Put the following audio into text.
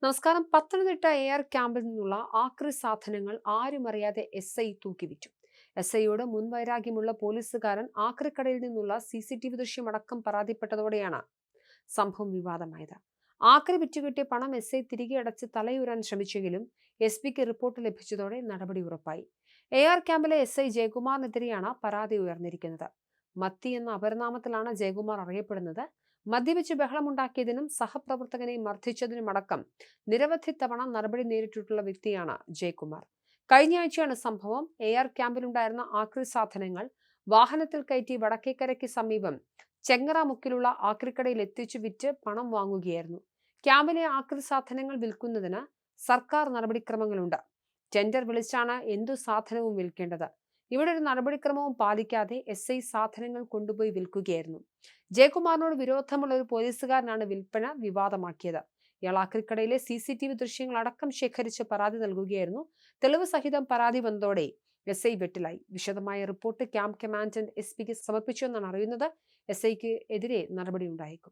നമസ്കാരം. പത്തനംതിട്ട AR ക്യാമ്പിൽ നിന്നുള്ള ആക്രി സാധനങ്ങൾ ആരുമറിയാതെ SI തൂക്കിവിറ്റു. SIയോട് മുൻവൈരാഗ്യമുള്ള പോലീസുകാരൻ ആക്രിക്കടയിൽ നിന്നുള്ള CCTV ദൃശ്യമടക്കം പരാതിപ്പെട്ടതോടെയാണ് സംഭവം വിവാദമായത്. ആക്രി വിറ്റുകിട്ടിയ പണം SI തിരികെ അടച്ച് തലയൂരാൻ ശ്രമിച്ചെങ്കിലും SP-ക്ക് റിപ്പോർട്ട് ലഭിച്ചതോടെ നടപടി ഉറപ്പായി. AR ക്യാമ്പിലെ SI ജയകുമാറിനെതിരെയാണ് പരാതി ഉയർന്നിരിക്കുന്നത്. മത്തി എന്ന അപരനാമത്തിലാണ് ജയകുമാർ അറിയപ്പെടുന്നത്. മദ്യപിച്ച് ബഹളമുണ്ടാക്കിയതിനും സഹപ്രവർത്തകനെ മർദ്ദിച്ചതിനുമടക്കം നിരവധി തവണ നടപടി നേരിട്ടിട്ടുള്ള വ്യക്തിയാണ് ജയകുമാർ. കഴിഞ്ഞയാഴ്ചയാണ് സംഭവം. AR ക്യാമ്പിലുണ്ടായിരുന്ന ആക്രി സാധനങ്ങൾ വാഹനത്തിൽ കയറ്റി വടക്കേക്കരയ്ക്ക് സമീപം ചെങ്ങറ മുക്കിലുള്ള ആക്രിക്കടയിൽ എത്തിച്ചു വിറ്റ് പണം വാങ്ങുകയായിരുന്നു. ക്യാമ്പിലെ ആക്രി സാധനങ്ങൾ വിൽക്കുന്നതിന് സർക്കാർ നടപടിക്രമങ്ങളുണ്ട്. ടെൻഡർ വിളിച്ചാണ് എന്തു സാധനവും വിൽക്കേണ്ടത്. ഇവിടെ ഒരു നടപടിക്രമവും പാലിക്കാതെ SI സാധനങ്ങൾ കൊണ്ടുപോയി വിൽക്കുകയായിരുന്നു. ജയകുമാറിനോട് വിരോധമുള്ള ഒരു പോലീസുകാരനാണ് വിൽപ്പന വിവാദമാക്കിയത്. ഇയാൾ ആക്രിക്കടയിലെ CCTV ദൃശ്യങ്ങൾ അടക്കം ശേഖരിച്ച് പരാതി നൽകുകയായിരുന്നു. തെളിവ് സഹിതം പരാതി വന്നതോടെ SI വെട്ടിലായി. വിശദമായ റിപ്പോർട്ട് ക്യാമ്പ് കമാൻഡന്റ് SP-ക്ക് സമർപ്പിച്ചു എന്നാണ് അറിയുന്നത്. SIക്ക് എതിരെ നടപടി ഉണ്ടായേക്കും.